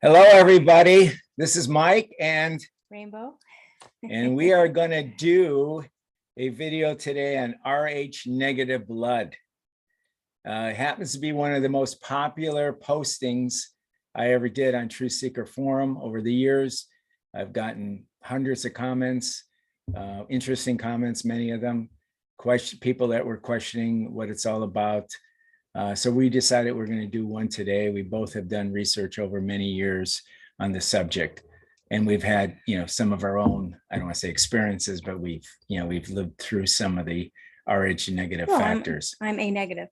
Hello, everybody. This is Mike, and Rainbow. we are going to do a video today on Rh negative blood. It happens to be one of the most popular postings I ever did on Truth Seeker Forum over the years. I've gotten hundreds of comments, interesting comments, many of them, people that were questioning what it's all about. So we decided we're going to do one today. We both have done research over many years on the subject, and we've had, some of our own, I don't want to say experiences, but we've lived through some of the Rh negative factors. I'm A negative.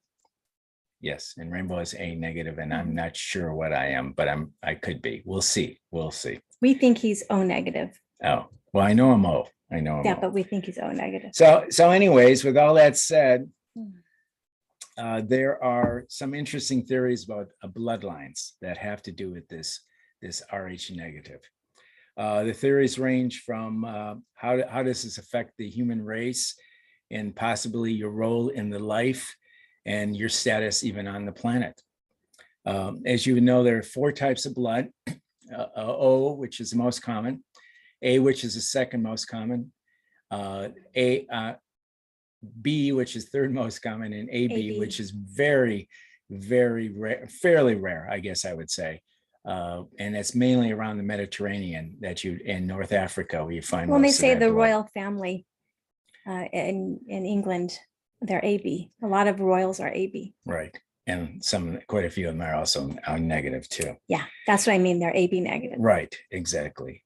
Yes, and Rainbow is A negative, and I'm not sure what I am, but I could be. We'll see. We'll see. We think he's O negative. Oh, well, I know I'm O. I know I'm yeah, O. but we think he's O negative. So anyways, with all that said, there are some interesting theories about bloodlines that have to do with this Rh negative. The theories range from how does this affect the human race and possibly your role in the life and your status even on the planet. As you know, there are 4 types of blood, O, which is the most common, A, which is the second most common, B, which is third most common, and AB, which is very, very rare, fairly rare, I guess I would say. And it's mainly around the Mediterranean in North Africa where you find. Well, they say the royal family in England, they're AB. A lot of royals are AB. Right. And quite a few of them are also negative too. Yeah, that's what I mean. They're AB negative. Right, exactly.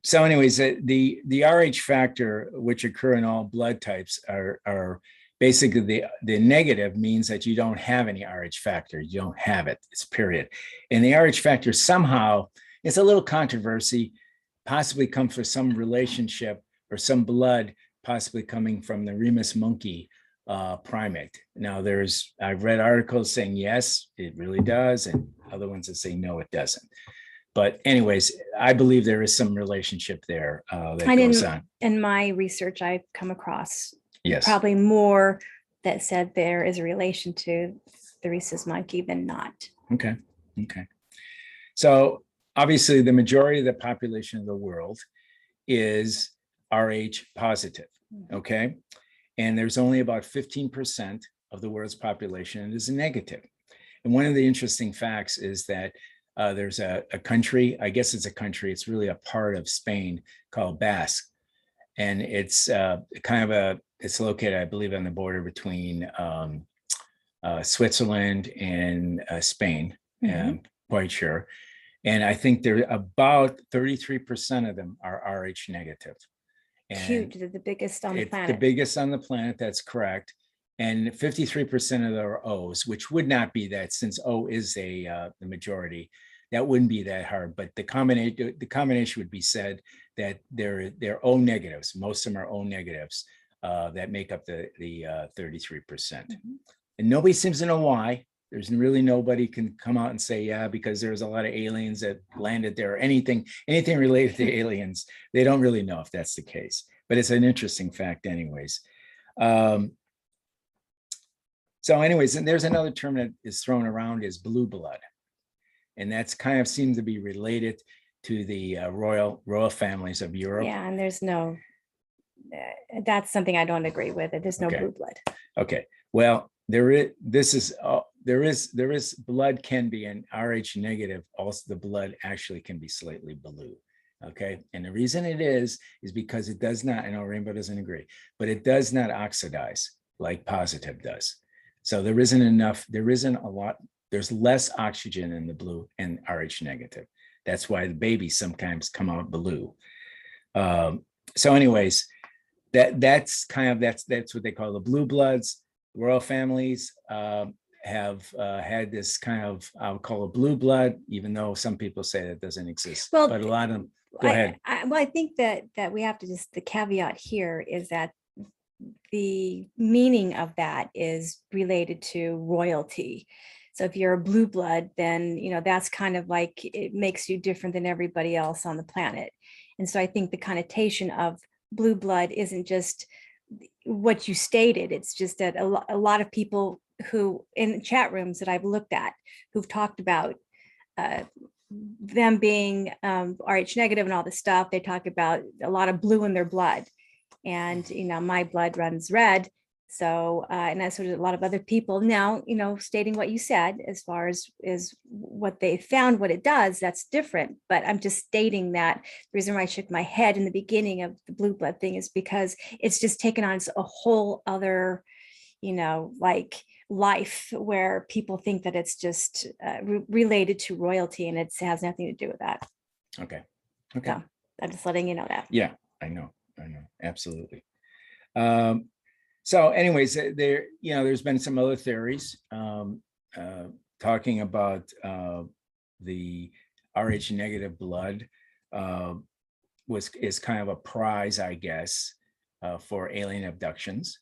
So anyways, the Rh factor, which occur in all blood types, are basically the negative means that you don't have any Rh factor. You don't have it. It's period. And the Rh factor somehow, it's a little controversy, possibly comes from some relationship or some blood possibly coming from the Remus monkey primate. Now I've read articles saying, yes, it really does. And other ones that say, no, it doesn't. But anyways, I believe there is some relationship there that goes on. In my research, I've come across probably more that said there is a relation to the rhesus monkey than not. Okay. So obviously, the majority of the population of the world is Rh positive. Okay. And there's only about 15% of the world's population that is negative. And one of the interesting facts is that there's a country, I guess it's a country, it's really a part of Spain called Basque. And it's it's located, I believe, on the border between Switzerland and Spain, I'm quite sure. And I think there about 33% of them are Rh negative. And huge, they're the biggest on the planet. The biggest on the planet, that's correct. And 53% of them are O's, which would not be that, since O is the majority. That wouldn't be that hard, but the combination would be said that they're O negatives. Most of them are O negatives that make up the 33%. And nobody seems to know why. There's really nobody can come out and say, yeah, because there's a lot of aliens that landed there, or anything related to aliens. They don't really know if that's the case, but it's an interesting fact anyways. So anyways, and there's another term that is thrown around is blue blood. And that's kind of seems to be related to the royal families of Europe. Yeah, and there's no, that's something I don't agree with. There's no blue blood. Okay, well, there is blood can be an Rh negative. Also, the blood actually can be slightly blue. Okay, and the reason it is because it does not. I know Rainbow doesn't agree, but it does not oxidize like positive does. So there isn't enough. There isn't a lot. There's less oxygen in the blue and Rh negative. That's why the babies sometimes come out blue. So anyways, that's what they call the blue bloods. Royal families have had this kind of, I'll call it blue blood, even though some people say that doesn't exist. Well, but a lot of them, go ahead. I think that we have to the caveat here is that the meaning of that is related to royalty. So if you're a blue blood, then, that's kind of like, it makes you different than everybody else on the planet. And so I think the connotation of blue blood isn't just what you stated. It's just that a lot of people who in chat rooms that I've looked at who've talked about them being Rh negative and all this stuff, they talk about a lot of blue in their blood. And, my blood runs red. So, and that's what a lot of other people now, stating what you said, as far as is what they found, what it does, that's different. But I'm just stating that the reason why I shook my head in the beginning of the blue blood thing is because it's just taken on a whole other, like life, where people think that it's just related to royalty, and it has nothing to do with that. Okay. So I'm just letting you know that. Yeah, I know. Absolutely. So anyways, there's been some other theories talking about the Rh negative blood is kind of a prize, I guess, for alien abductions.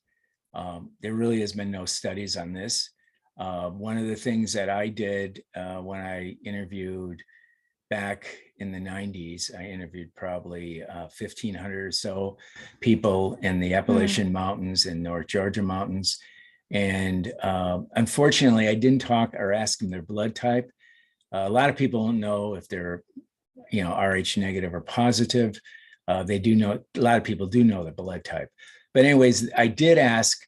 There really has been no studies on this. One of the things that I did when I interviewed back in the 90s, I interviewed probably 1,500 or so people in the Appalachian Mountains and North Georgia mountains. And unfortunately, I didn't talk or ask them their blood type. A lot of people don't know if they're, Rh negative or positive. They do know, a lot of people do know the blood type. But anyways, I did ask,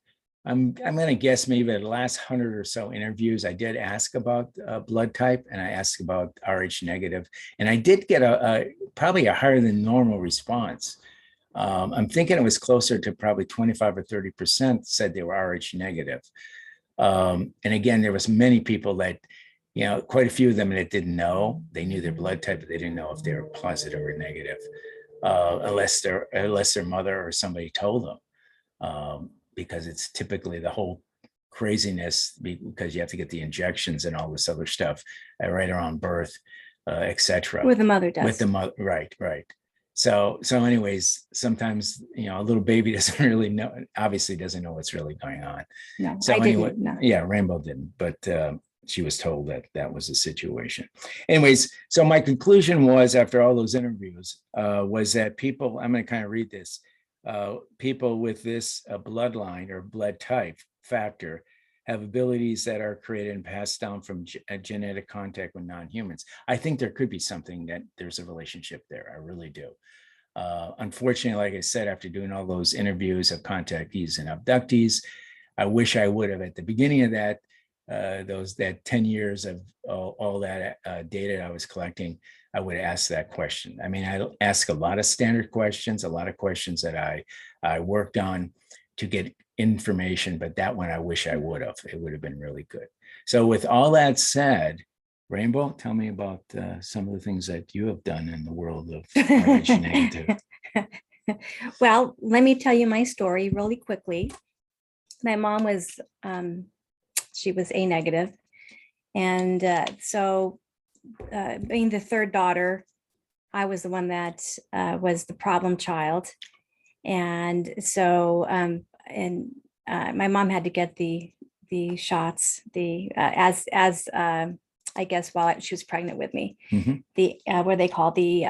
I'm going to guess maybe the last 100 or so interviews, I did ask about blood type, and I asked about Rh negative, and I did get probably a higher than normal response. I'm thinking it was closer to probably 25 or 30% said they were Rh negative. And again, there was many people that, quite a few of them that didn't know. They knew their blood type, but they didn't know if they were positive or negative, unless their mother or somebody told them. Because it's typically the whole craziness, because you have to get the injections and all this other stuff right around birth, etc. With the mother does. With the mother, right. So anyways, sometimes, a little baby doesn't really know, obviously doesn't know what's really going on. No, so I anyway, didn't. No. Yeah, Rainbow didn't, but she was told that was the situation. Anyways, so my conclusion was, after all those interviews, was that people, I'm going to kind of read this, people with this bloodline or blood type factor have abilities that are created and passed down from genetic contact with non-humans. I think there could be something that there's a relationship there. I really do. Unfortunately, like I said, after doing all those interviews of contactees and abductees, I wish I would have, at the beginning of that, that 10 years of all that data I was collecting, I would ask that question. I mean, I ask a lot of standard questions, a lot of questions that I worked on to get information, but that one I wish I would have. It would have been really good. So with all that said, Rainbow, tell me about some of the things that you have done in the world of Rh negative. Well, let me tell you my story really quickly. My mom was, she was A negative. And so being the third daughter, I was the one that was the problem child. And so, my mom had to get the shots, as I guess while she was pregnant with me, the what they call the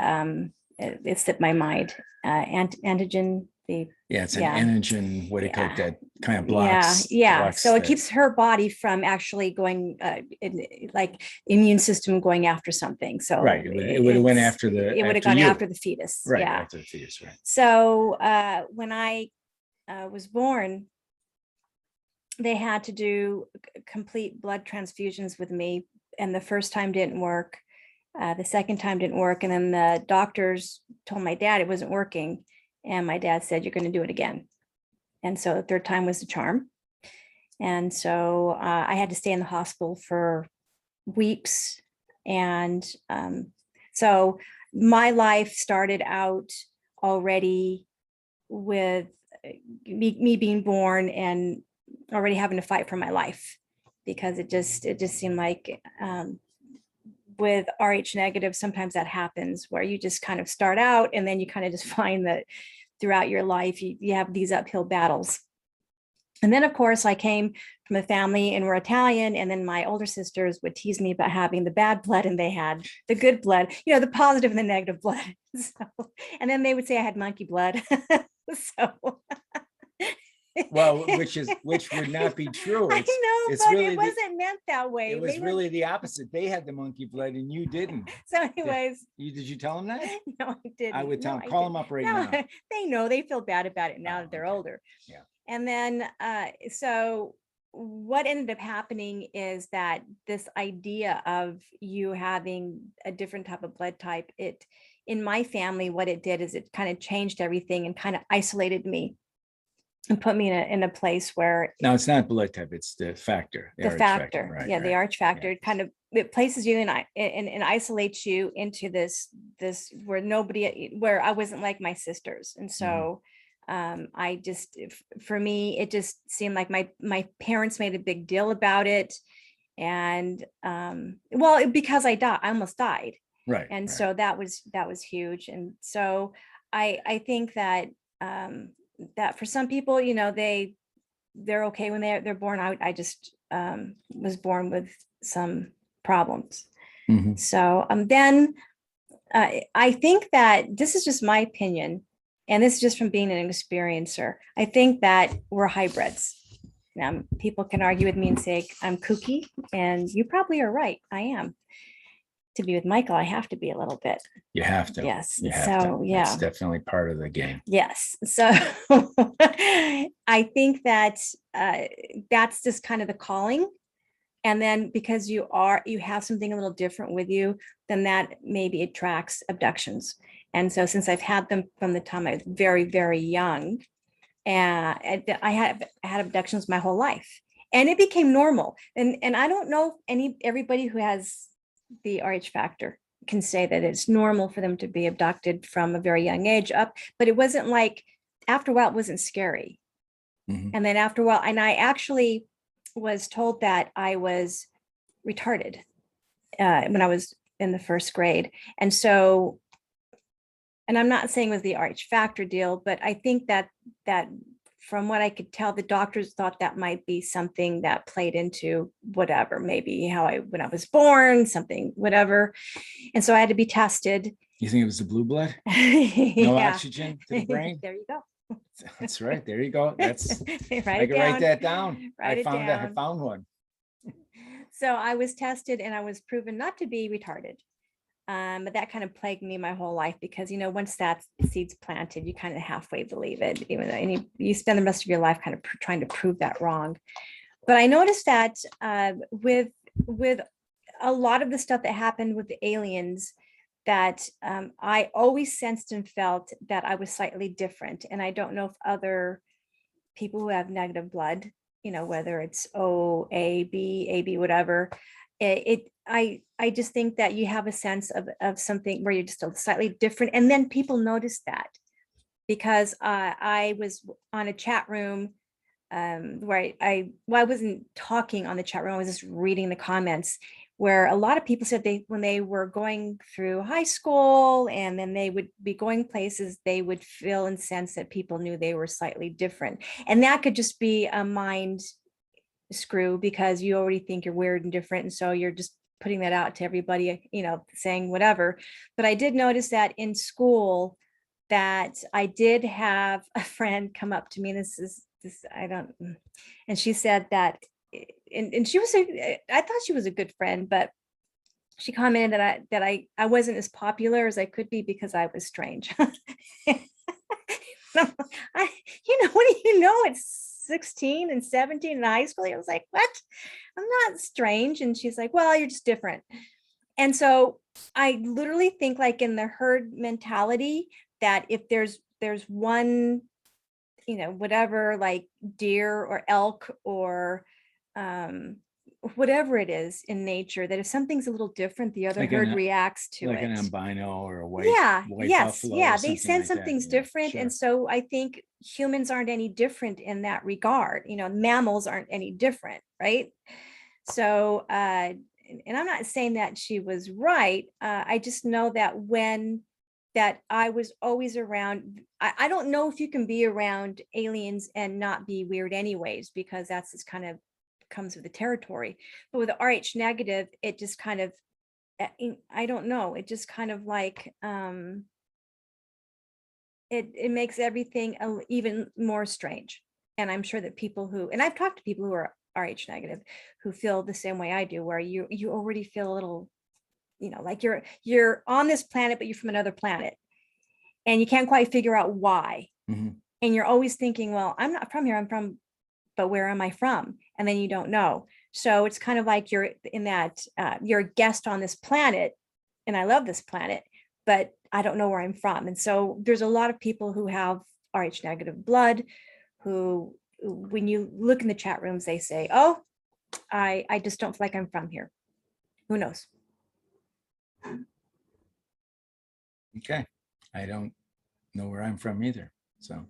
it slipped my mind, antigen. It's an antigen, what do you call it, that kind of blocks. Blocks so it keeps her body from actually going, like immune system going after something. So right, it would have went after the. It would have gone after the fetus. Right, after the fetus, right. So when I was born, they had to do complete blood transfusions with me, and the first time didn't work. The second time didn't work, and then the doctors told my dad it wasn't working. And my dad said, "You're going to do it again." And so the third time was the charm. And so I had to stay in the hospital for weeks. And so my life started out already with me being born and already having to fight for my life, because it just seemed like with Rh negative, sometimes that happens where you just kind of start out and then you kind of just find that throughout your life, you have these uphill battles. And then, of course, I came from a family and we're Italian. And then my older sisters would tease me about having the bad blood and they had the good blood, the positive and the negative blood. So, and then they would say I had monkey blood. So Well, which would not be true. I know, It's but really it wasn't meant that way. it was They were, really the opposite. They had the monkey blood and you didn't. so anyways, Did you tell them that? no, I didn't. I would tell No, them, I call didn't. them up right No, now. they know, they feel bad about it now Oh, that they're okay. older. Yeah. And then, so what ended up happening is that this idea of you having a different type of blood type, it, in my family, what it did is it kind of changed everything and kind of isolated me and put me in a place where No, it's not blood type. It's the factor. the RH factor, Right, yeah, the right. RH factor, it kind of, it places you and isolates you into this where nobody, where I wasn't like my sisters. And so I just, for me, it just seemed like my parents made a big deal about it. And well, because I almost died. Right. And right. so that was huge. And so I think that that for some people, you know, they're okay when they're born. I just was born with some problems. Mhm. So then I think that this is just my opinion, and this is just from being an experiencer. I think that we're hybrids. Now, people can argue with me and say I'm kooky, and you probably are right. I am. To be with Michael, I have to be a little bit. You have to. Yes. You have So, to. yeah. That's definitely part of the game. Yes. So I think that that's just kind of the calling. And then because you have something a little different with you, then that maybe attracts abductions. And so since I've had them from the time I was very, very young, and I had abductions my whole life, and it became normal. And I don't know everybody who has the RH factor can say that it's normal for them to be abducted from a very young age up, but it wasn't like, after a while, it wasn't scary. Mhm. And then after a while, and I actually was told that I was retarded when I was in the first grade. And so, and I'm not saying it was the RH factor deal, but I think that from what I could tell, the doctors thought that might be something that played into whatever, maybe when I was born, something, whatever. And so I had to be tested. You think it was the blue blood? No Yeah. oxygen to the brain? There you go. That's right. There you go. That's I Write can write that down. Write I it down. found one. So I was tested and I was proven not to be retarded. But that kind of plagued me my whole life because, you know, once that seed's planted, you kind of halfway believe it, even though, and you spend the rest of your life kind of trying to prove that wrong. But I noticed that with a lot of the stuff that happened with the aliens, that I always sensed and felt that I was slightly different. And I don't know if other people who have negative blood, you know, whether it's O, A, B, whatever, I just think that you have a sense of something where you're just a slightly different. And then people notice that because I was on a chat room where I wasn't talking on the chat room. I was just reading the comments where a lot of people said when they were going through high school and then they would be going places, they would feel and sense that people knew they were slightly different. And that could just be a mind screw because you already think you're weird and different. And so you're just putting that out to everybody, you know, saying whatever. But I did notice that in school that I did have a friend come up to me, and and she said that, and she was I thought she was a good friend, but she commented that I wasn't as popular as I could be because I was strange. What do you know? It's 16 and 17 in high school. I was like, what? I'm not strange. And she's like, well, you're just different. And so I literally think like in the herd mentality that if there's one, you know, whatever, like deer or elk or whatever it is in nature, that if something's a little different, the other Like herd reacts to like it. an albino or a white Yes, buffalo. yeah, Or they something sense like that. something's Yeah, different. sure. And so I think humans aren't any different in that regard. You know, mammals aren't any different, right? So and I'm not saying that she was right. I just know that I was always around. I don't know if you can be around aliens and not be weird anyways, because that's just kind of comes with the territory. But with the RH negative, it just kind of, I don't know, it just kind of like it makes everything even more strange. And I'm sure that people who, and I've talked to people who are Rh negative, who feel the same way I do, where you already feel a little, like you're on this planet, but you're from another planet, and you can't quite figure out why. Mhm. And you're always thinking, well, I'm not from here, I'm from, but where am I from? And then you don't know. So it's kind of like you're in that, you're a guest on this planet, and I love this planet, but I don't know where I'm from. And so there's a lot of people who have Rh negative blood who, when you look in the chat rooms, they say, oh, I just don't feel like I'm from here. Who knows? Okay. I don't know where I'm from either. So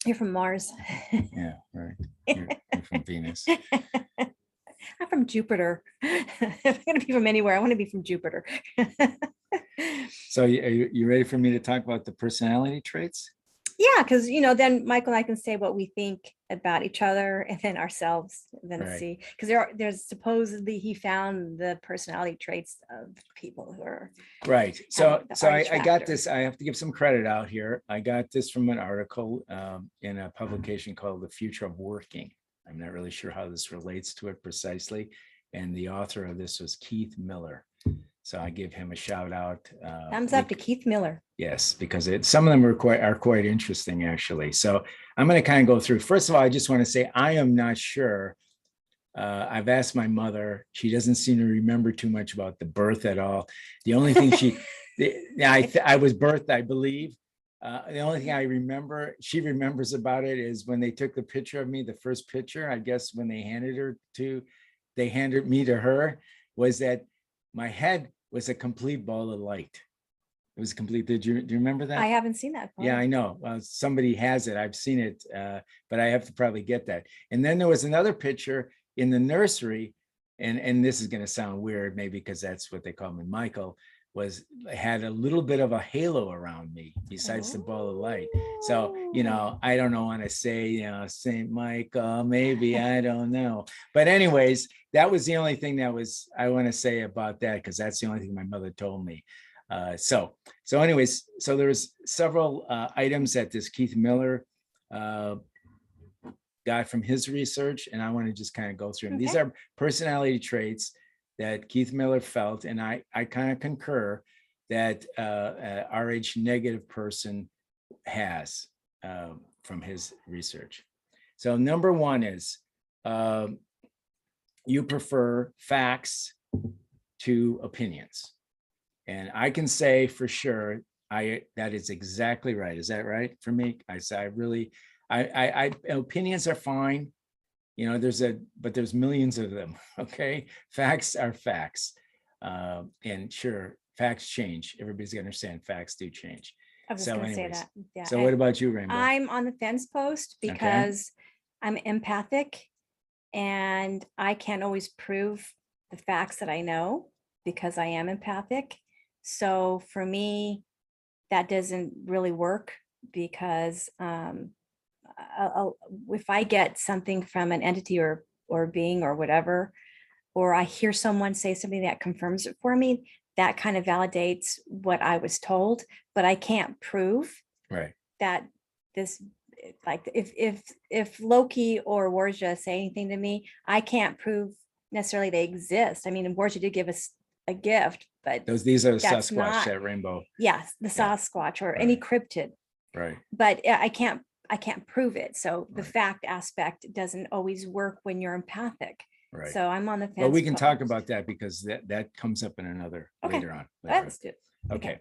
You're from Mars. yeah, right. You're from Venus. I'm from Jupiter. If I'm going to be from anywhere, I want to be from Jupiter. So you ready for me to talk about the personality traits? Yeah, because then Michael and I can say what we think about each other and then ourselves, and then Right. see, because there's supposedly he found the personality traits of people who are Right. So the so I RH got factor. this. I have to give some credit out here. I got this from an article in a publication called The Future of Working. I'm not really sure how this relates to it precisely. And the author of this was Keith Miller. So I give him a shout out. Thumbs up to Keith Miller. Yes, because some of them are quite interesting, actually. So I'm going to kind of go through. First of all, I just want to say I am not sure. I've asked my mother. She doesn't seem to remember too much about the birth at all. The only thing I was birthed, I believe. The only thing she remembers about it is when they took the picture of me, the first picture, I guess when they handed me to her, was that my head was a complete ball of light. It was complete. Do you remember that? I haven't seen that photo. Yeah, I know. Somebody has it. I've seen it, but I have to probably get that. And then there was another picture in the nursery, and this is going to sound weird, maybe because that's what they call me, Michael, had a little bit of a halo around me besides the ball of light. So, I don't know, want to say, St. Michael, maybe, I don't know. But anyways, that was the only thing I want to say about that, because that's the only thing my mother told me. So anyways, so there's several items that this Keith Miller got from his research, and I want to just kind of go through them. These are personality traits that Keith Miller felt, and I kind of concur that a Rh negative person has from his research. So number one is you prefer facts to opinions. And I can say for sure, that is exactly right. Is that right for me? Opinions are fine. But there's millions of them. Okay. Facts are facts. And sure, facts change. Everybody's gonna understand facts do change. I was just going to say that. Yeah. So what about you, Rainbow? I'm on the fence post because I'm empathic, and I can't always prove the facts that I know because I am empathic. So for me, that doesn't really work, because if I get something from an entity or being or whatever, or I hear someone say something that confirms it for me, that kind of validates what I was told, but I can't prove that this, like if Loki or Worja say anything to me, I can't prove necessarily they exist. I mean, Worja did give us a gift, but these are the Sasquatch, that Rainbow. Yes, the Sasquatch or any cryptid. Right. But I can't prove it. So the fact aspect doesn't always work when you're empathic. Right. So I'm on the fence. But we can talk about that, because that comes up in another later on. Let's do it. Okay.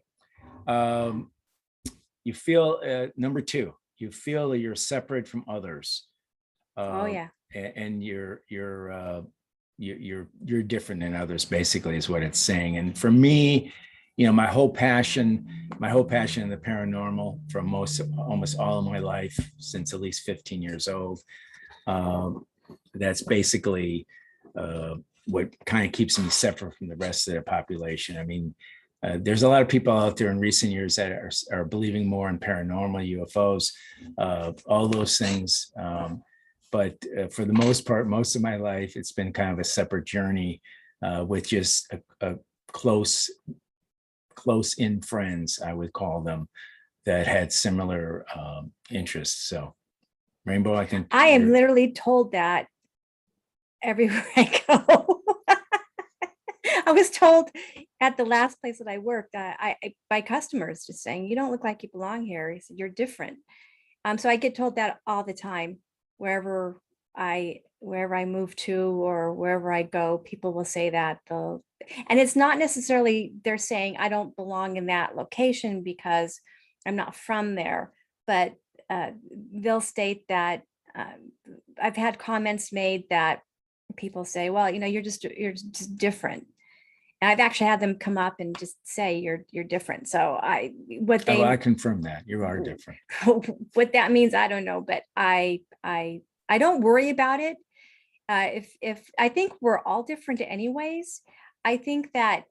You feel number two, you feel that you're separate from others. And you're different than others, basically, is what it's saying. And for me, my whole passion in the paranormal from almost all of my life, since at least 15 years old, that's basically what kind of keeps me separate from the rest of the population. I mean, there's a lot of people out there in recent years that are believing more in paranormal, UFOs, all those things. But for the most part, most of my life, it's been kind of a separate journey with just a close in friends, I would call them, that had similar interests. So, Rainbow, I think. I am literally told that everywhere I go. I was told at the last place that I worked, by customers just saying, "You don't look like you belong here." He said, "You're different." So I get told that all the time, wherever I move to or wherever I go, people will say that. And it's not necessarily they're saying I don't belong in that location because I'm not from there, but they'll state that I've had comments made that people say, "Well, you're just different." And I've actually had them come up and just say you're different. So I confirm that you are different. what that means, I don't know, but I don't worry about it. If I think we're all different anyways, I think that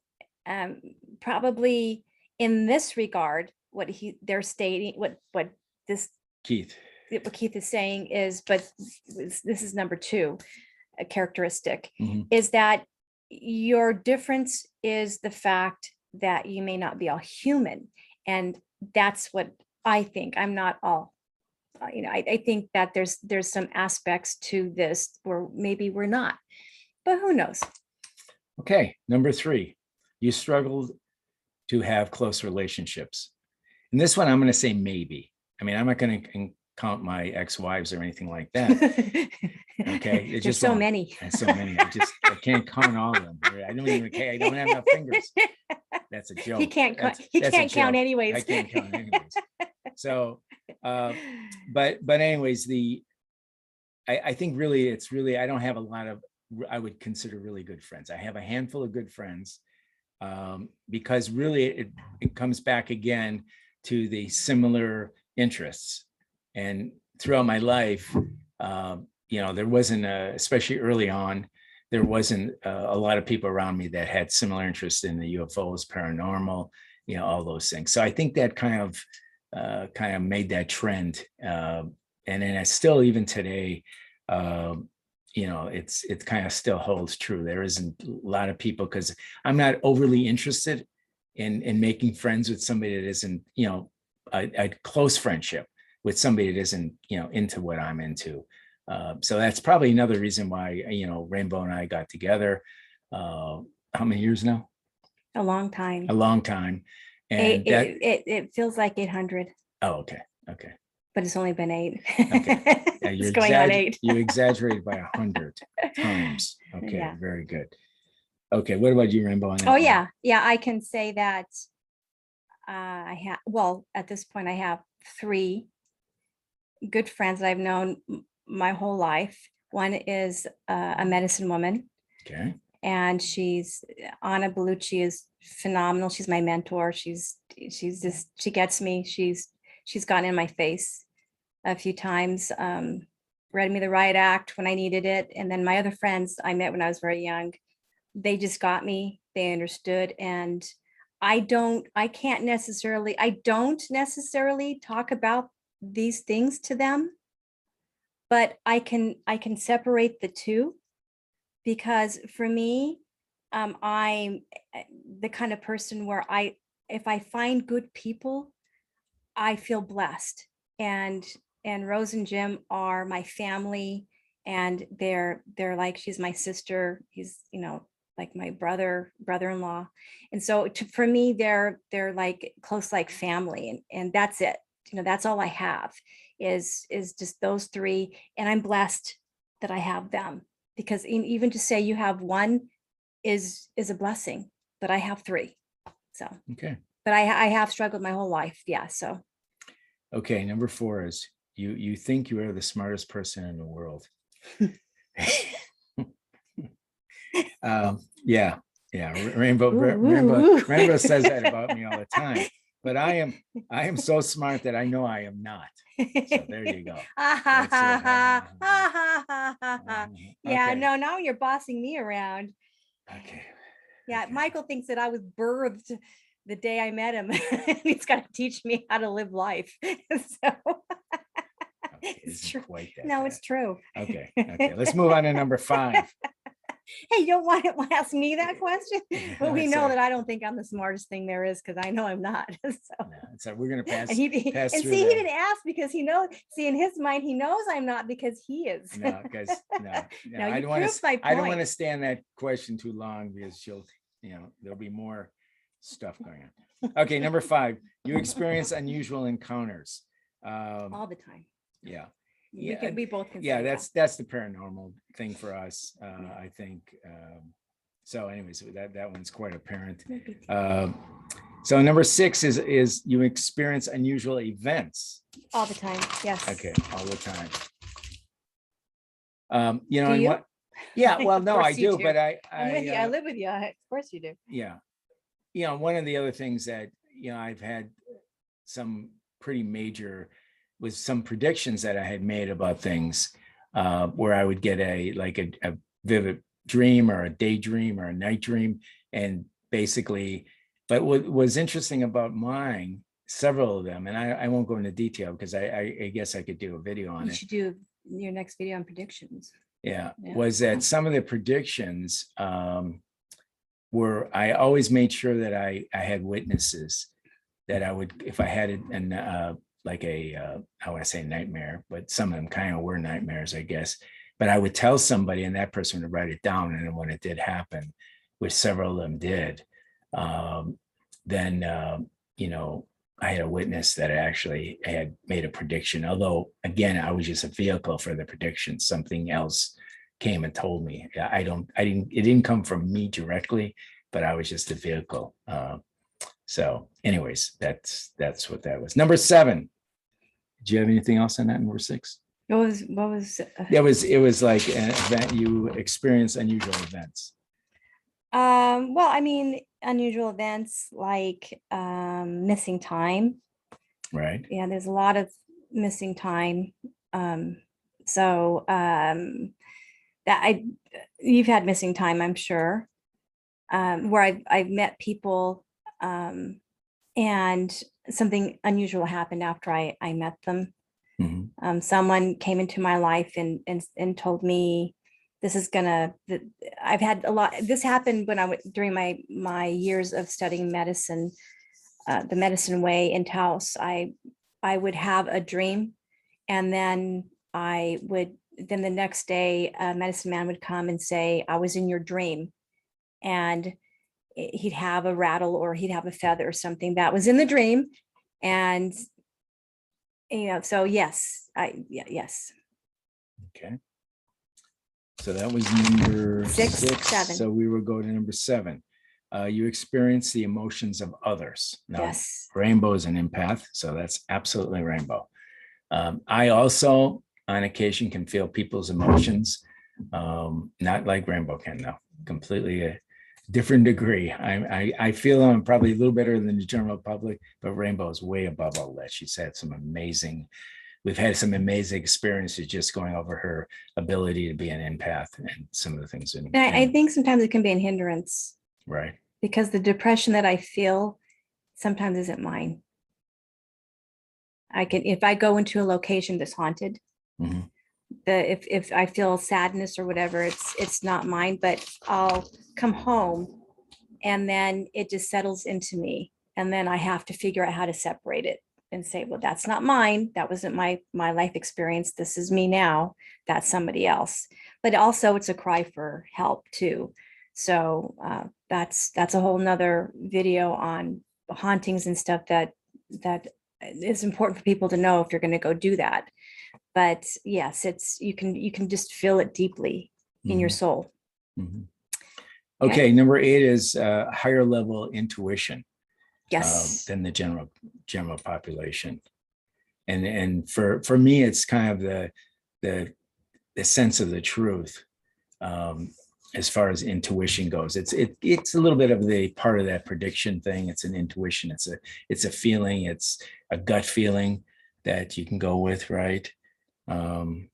probably in this regard, they're stating, what Keith. what Keith is saying is, but this is number two, a characteristic, is that your difference is the fact that you may not be all human. And that's what I think. I'm not all, I think that there's some aspects to this where maybe we're not, but who knows? Okay, number three, you struggled to have close relationships. And this one, I'm going to say maybe. I mean, I'm not going to count my ex-wives or anything like that. Okay, it's just so many. There's so many. I can't count all of them. I don't even care. I don't have enough fingers. That's a joke. He can't count anyways. I can't count anyways. So, but anyways, I think really it's really, I don't have a lot of, I would consider really good friends. I have a handful of good friends because really it comes back again to the similar interests. And throughout my life, there wasn't, especially early on, there wasn't a lot of people around me that had similar interests in the UFOs, paranormal, all those things. So I think that kind of made that trend. And then I still, even today, it kind of still holds true. There isn't a lot of people, because I'm not overly interested in making friends with somebody that isn't, a close friendship with somebody that isn't, into what I'm into. So that's probably another reason why, Rainbow and I got together. How many years now? A long time. A long time. And it feels like 800. Oh, okay. Okay. But it's only been 8. Okay. Yeah, it's going on 8. You exaggerated by 100 times. Okay. Yeah. Very good. Okay. What about you, Rainbow? Oh, yeah. Yeah. I can say that at this point, I have 3 good friends that I've known my whole life. One is a medicine woman. Okay. And Anna Bellucci is phenomenal. She's my mentor. She gets me. She's gotten in my face a few times, read me the right act when I needed it. And then my other friends I met when I was very young, they just got me, they understood. And I don't necessarily talk about these things to them, but I can separate the two, because for me, I'm the kind of person where if I find good people, I feel blessed. And Rose and Jim are my family, and they're like, she's my sister. He's, like my brother-in-law. And so for me, they're like close, like family. And that's it. That's all I have is just those 3. And I'm blessed that I have them, because even to say you have one is a blessing, but I have 3. So, okay. But I have struggled my whole life. Yeah. So. Okay. Number 4 is you think you are the smartest person in the world. Yeah. Rainbow says that about me all the time, but I am so smart that I know I am not. So there you go. Yeah, no, now you're bossing me around. Okay. Yeah, okay. Michael thinks that I was birthed the day I met him. He's got to teach me how to live life. So it's true. Quite that no, bad. It's true. Okay. Let's move on to number 5. Hey, you don't want to ask me that question? But we It's know all that right. I don't think I'm the smartest thing there is because I know I'm not. So, No, it's all right. We're gonna and pass and pass see, through he that. didn't ask because he knows. See, in his mind, he knows I'm not because he is. No, guys, no, no. No, I you don't want proved to. my I don't want to point. stand that question too long because there'll be more stuff going on. Okay, number 5. You experience unusual encounters. All the time. Yeah, We we both can yeah. say that. That's the paranormal thing for us. I think. So, anyways, that one's quite apparent. No big deal. So number 6 is you experience unusual events. All the time. Yes. Okay, all the time. Do And you? what? Yeah, well, Of no, I course you do, do. but I'm with you. I live with you. Of course you do. yeah, one of the other things that I've had some pretty major was some predictions that I had made about things, where I would get a vivid dream or a daydream or a night dream, and basically, but what was interesting about mine, several of them, and I won't go into detail because I guess I could do a video on You it. should do your next video on predictions. Yeah, Yeah. was that some of the predictions were, I always made sure that I had witnesses that I would, if I had I want to say nightmare, but some of them kind of were nightmares, I guess. But I would tell somebody and that person would write it down. And then when it did happen, which several of them did, then, I had a witness that actually had made a prediction. Although, again, I was just a vehicle for the prediction. Something else came and told me. It didn't come from me directly, but I was just a vehicle. So anyways, that's what that was. Number 7. Do you have anything else on that? Number 6? What was It was like an event you experience unusual events. well, I mean, unusual events like missing time. Right. Yeah, there's a lot of missing time. So that you've had missing time, I'm sure. Where I've met people, and something unusual happened after I met them. Mhm. Someone came into my life and told me this is gonna. I've had a lot. This happened when I went during my years of studying medicine, the medicine way in Taos. I would have a dream, and then then the next day a medicine man would come and say, I was in your dream, and he'd have a rattle or he'd have a feather or something that was in the dream. And so yes, yes. Okay. So that was number 6, 6. 7. So we will go to number 7. You experience the emotions of others. Now, Yes. Rainbow is an empath, so that's absolutely Rainbow. I also, on occasion, can feel people's emotions. Not like Rainbow can, though. Completely a different degree. I feel I'm probably a little better than the general public, but Rainbow is way above all that. She's had we've had some amazing experiences just going over her ability to be an empath and some of the things. I think sometimes it can be a hindrance. Right. Because the depression that I feel sometimes isn't mine. If I go into a location that's haunted, Mm-hmm. if I feel sadness or whatever, it's not mine, but I'll come home and then it just settles into me. And then I have to figure out how to separate it and say, well, that's not mine. That wasn't my life experience. This is me now. That's somebody else. But also it's a cry for help too. So that's a whole nother video on hauntings and stuff that is important for people to know if you're going to go do that. But yes, you can just feel it deeply in your soul. Mm-hmm. Okay, number 8 is higher level intuition. Yes. Than the general population. And for me, it's kind of the sense of the truth. As far as intuition goes, it's a little bit of the part of that prediction thing. It's an intuition. It's a feeling. It's a gut feeling that you can go with, right? And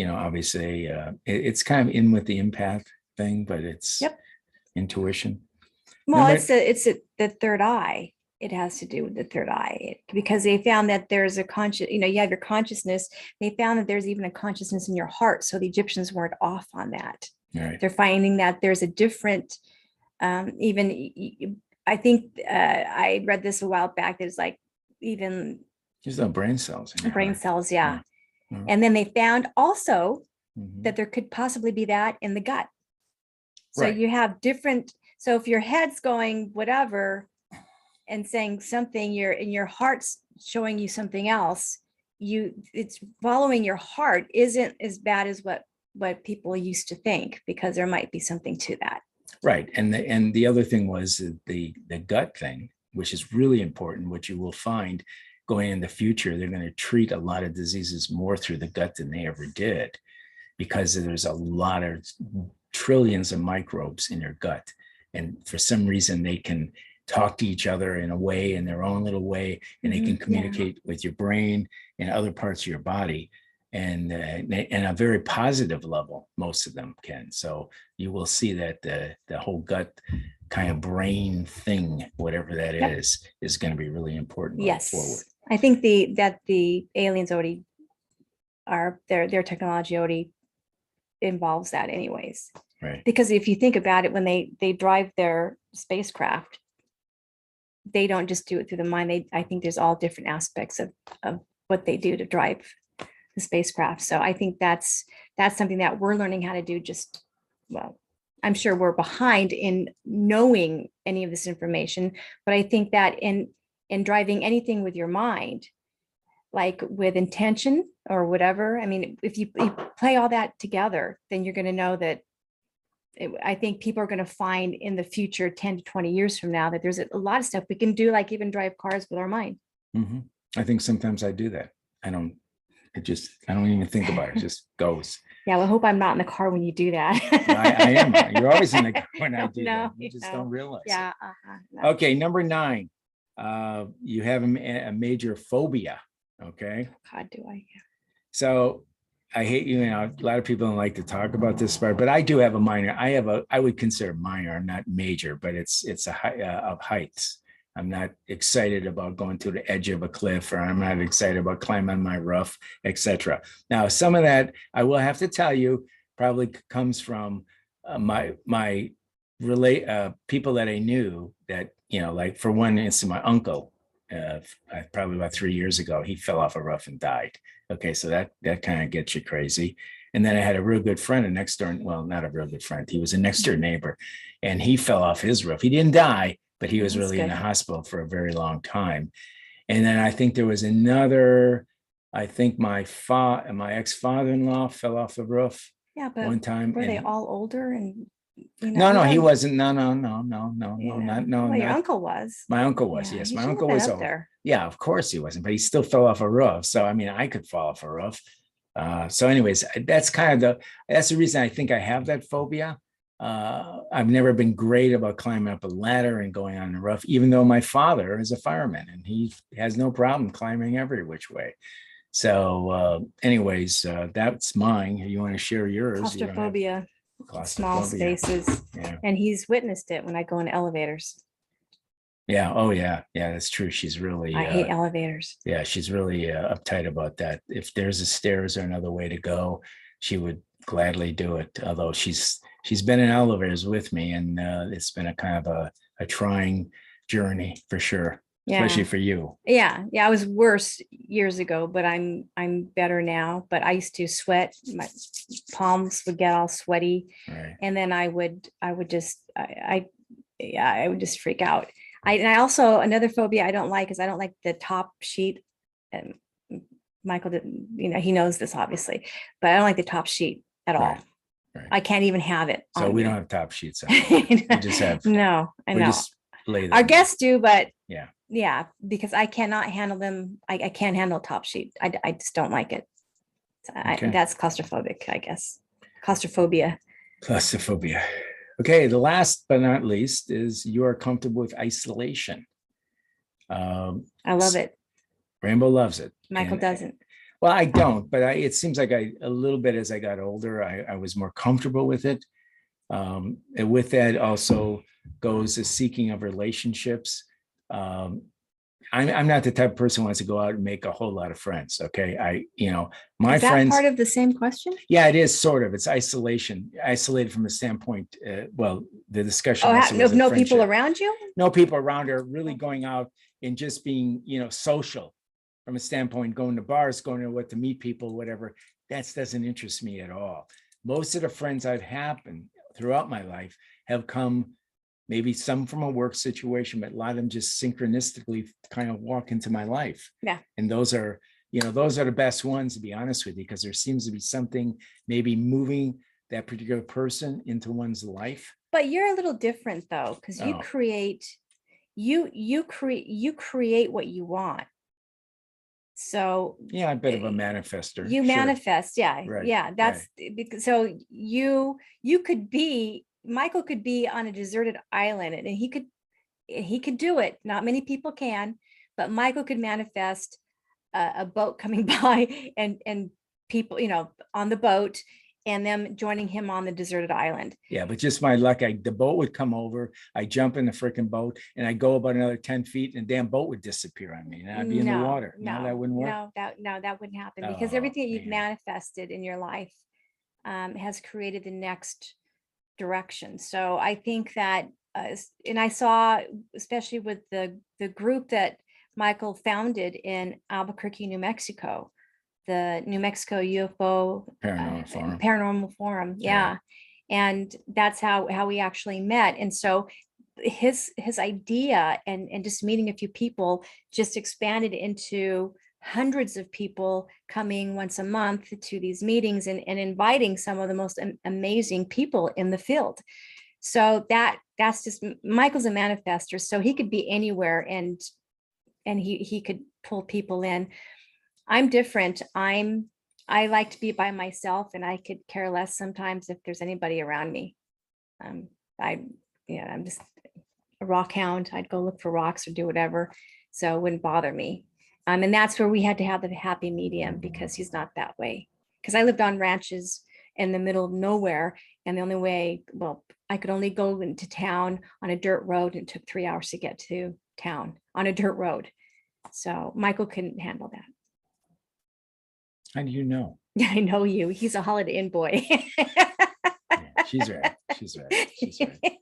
obviously, it's kind of in with the empath thing, but it's intuition. Well, it's the third eye. It has to do with the third eye because they found that there's a you have your consciousness. They found that there's even a consciousness in your heart. So the Egyptians weren't off on that. Right. They're finding that there's a different, I think I read this a while back. There's like even There's no brain cells in your brain heart. cells, yeah. Mhm. And then they found also Mhm. that there could possibly be that in the gut. So Right. you have different, so if your head's going whatever and saying something, your heart's showing you something else, it's following your heart isn't as bad as what people used to think, because there might be something to that. Right. And the other thing was the gut thing, which is really important, which you will find going in the future, they're going to treat a lot of diseases more through the gut than they ever did, because there's a lot of trillions of microbes in your gut. And for some reason, they can talk to each other in a way, in their own little way, and they can communicate with your brain and other parts of your body. And a very positive level, most of them can. So you will see that the whole gut kind of brain thing, whatever that is going to be really important going forward. I think that the aliens already are, their technology already involves that anyways. Right. Because if you think about it, when they drive their spacecraft, they don't just do it through the mind. I think there's all different aspects of what they do to drive the spacecraft. So I think that's something that we're learning how to do. Just, well, I'm sure we're behind in knowing any of this information, but I think that in driving anything with your mind, like with intention or whatever, I mean, if you play all that together, then you're going to know that I think people are going to find in the future, 10 to 20 years from now, that there's a lot of stuff we can do, like even drive cars with our mind. Mm-hmm. I think sometimes I do that. I don't even think about it. It just goes. Yeah, well, I hope I'm not in the car when you do that. I am. You're always in the car when I do that. You just don't realize. Yeah. No. Okay, number 9. You have a major phobia. Okay. God, do I? Yeah. So I hate, a lot of people don't like to talk about this part, but I do have a minor. I would consider minor, not major, but it's of heights. I'm not excited about going to the edge of a cliff, or I'm not excited about climbing my roof, etc. Now, some of that, I will have to tell you, probably comes from my people that I knew that, like for one instance, my uncle, probably about 3 years ago, he fell off a roof and died. Okay, so that kind of gets you crazy. And then I had a real good friend, a next door, well, not a real good friend, he was a next door neighbor, and he fell off his roof. He didn't die, but he was really in the hospital for a very long time. And then I think there was another, I think my ex-father-in-law fell off the roof one time. Were they all older? And no, he wasn't. No, well, your uncle was. My uncle was, yes. My uncle was old. Yeah, of course he wasn't, but he still fell off a roof. So, I mean, I could fall off a roof. So anyways, that's the reason I think I have that phobia. I've never been great about climbing up a ladder and going on the roof, even though my father is a fireman and he has no problem climbing every which way. So anyways, that's mine. You want to share yours? Claustrophobia. Small spaces. Yeah. And he's witnessed it when I go in elevators. Yeah. Oh yeah. Yeah, that's true. She's really, I hate elevators. Yeah, she's really uptight about that. If there's a stairs or another way to go, she would gladly do it. Although she's been in elevators with me, and it's been a kind of a trying journey for sure. Yeah. Especially for you. Yeah. I was worse years ago, but I'm better now. But I used to sweat. My palms would get all sweaty. Right. And then I would just freak out. I also, another phobia I don't like is I don't like the top sheet. And Michael didn't, he knows this obviously, but I don't like the top sheet at all. Right. I can't even have it. So we don't have top sheets. We just have. No, I know. Just lay them. Our guests do, but yeah, because I cannot handle them. I can't handle top sheet. I just don't like it. That's claustrophobic, I guess. Claustrophobia. Okay, the last but not least is you are comfortable with isolation. I love it. Rainbow loves it. Michael doesn't. Well, I don't, but it seems like a little bit as I got older, I was more comfortable with it. And with that also goes the seeking of relationships. I'm not the type of person who wants to go out and make a whole lot of friends. Okay. My Is that friends, part of the same question? yeah, it is sort of, it's isolation, isolated from the standpoint, well, the discussion Oh, also was a no people friendship. around you? No people around her really going out and just being, social from a standpoint, going to bars, going to what to meet people, whatever. That doesn't interest me at all. Most of the friends I've happened throughout my life have come, maybe some from a work situation, but a lot of them just synchronistically kind of walk into my life. Yeah. And those are the best ones, to be honest with you, because there seems to be something maybe moving that particular person into one's life. But you're a little different though, because you Oh. create, you create what you want. So Yeah, a bit of a manifester. you Sure. manifest, yeah, Right, yeah. That's because so you could be, Michael could be on a deserted island, and he could do it. Not many people can, but Michael could manifest a boat coming by and people, on the boat, and them joining him on the deserted island. Yeah, but just my luck, the boat would come over, I jump in the freaking boat, and I go about another 10 feet, and the damn boat would disappear on me, and I'd be in the water. No, that wouldn't work. No, that wouldn't happen, because Oh, everything that you've man. manifested in your life has created the next direction. So I think that, and I saw, especially with the group that Michael founded in Albuquerque, New Mexico, the New Mexico UFO Paranormal Forum. Yeah. And that's how we actually met. And so his idea and just meeting a few people just expanded into hundreds of people coming once a month to these meetings and inviting some of the most amazing people in the field. So that's just, Michael's a manifester, so he could be anywhere and he could pull people in. I'm different. I like to be by myself, and I could care less sometimes if there's anybody around me. I'm just a rock hound. I'd go look for rocks or do whatever, so it wouldn't bother me. And that's where we had to have the happy medium, because he's not that way. Because I lived on ranches in the middle of nowhere, and the only way, well, I could only go into town on a dirt road, and it took 3 hours to get to town on a dirt road. So Michael couldn't handle that. How do you know? I know you. He's a Holiday Inn boy. Yeah, she's right. She's right. She's right.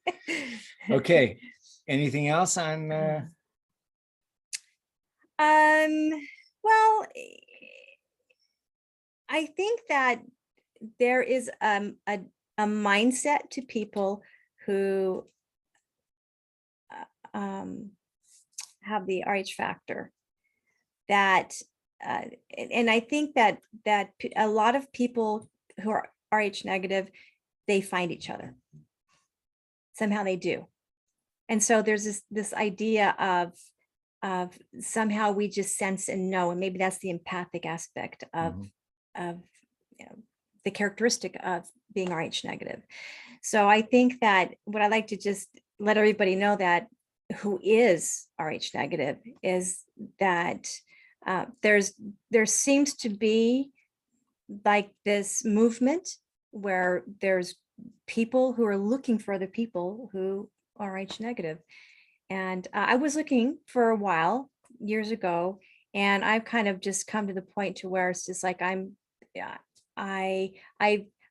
Okay. Anything else on? Well, I think that there is a mindset to people who have the RH factor, that and I think that a lot of people who are RH negative, they find each other. Somehow they do. And so there's this idea of somehow we just sense and know, and maybe that's the empathic aspect of the characteristic of being RH negative. So I think that what I like to just let everybody know, that who is RH negative, is that there seems to be like this movement where there's people who are looking for other people who are RH negative. And I was looking for a while, years ago, and I've kind of just come to the point to where it's just like I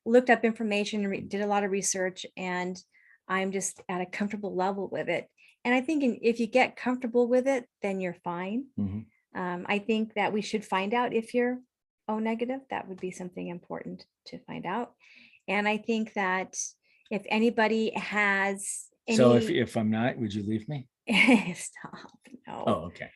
looked up information, did a lot of research, and I'm just at a comfortable level with it. And I think if you get comfortable with it, then you're fine. I think that we should find out if you're O negative. That would be something important to find out. And I think that if anybody has any... So if I'm not, would you leave me? Stop. No. Oh, okay.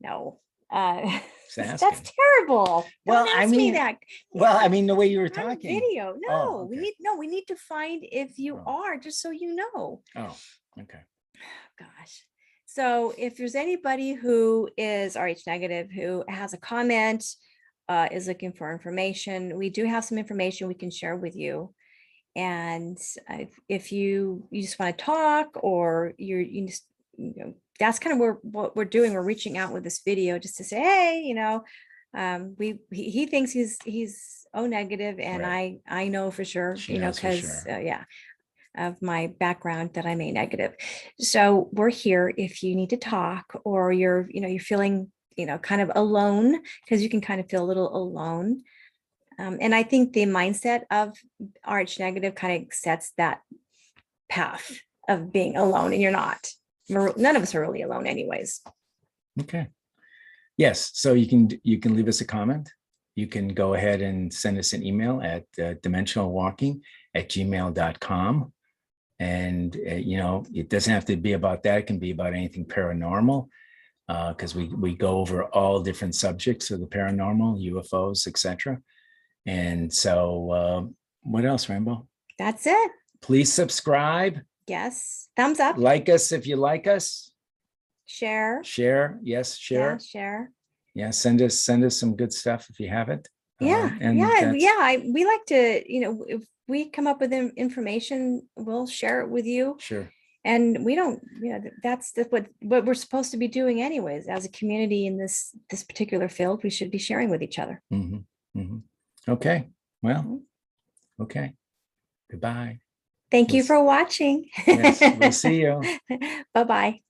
No. That's terrible. Well, Don't ask me that. Well, I mean, the way you were talking. Video. No, oh, okay. we need to find if you are, just so you know. Oh, okay. Gosh. So if there's anybody who is RH negative, who has a comment, is looking for information, we do have some information we can share with you. And if you just want to talk, or you just, that's kind of what we're doing. We're reaching out with this video just to say, hey, he thinks he's O negative, and right. I know for sure, because yeah, of my background that I'm A negative. So we're here if you need to talk, or you're feeling, kind of alone, because you can kind of feel a little alone. And I think the mindset of RH negative kind of sets that path of being alone, and you're not. None of us are really alone anyways. Okay. Yes. So you can leave us a comment. You can go ahead and send us an email at dimensionalwalking@gmail.com. And, it doesn't have to be about that. It can be about anything paranormal, because we go over all different subjects of the paranormal, UFOs, etc. And so what else, Rainbow? That's it. Please subscribe. Yes. Thumbs up. Like us if you like us. Share. Share. Yes, share. Yeah, share. Yeah, send us some good stuff if you have it. Yeah. And We like to, if we come up with information, we'll share it with you. Sure. And we don't, that's what we're supposed to be doing anyways. As a community in this particular field, we should be sharing with each other. Okay. Well, okay. Goodbye. Thank you for watching. Yes, we'll see you. Bye-bye.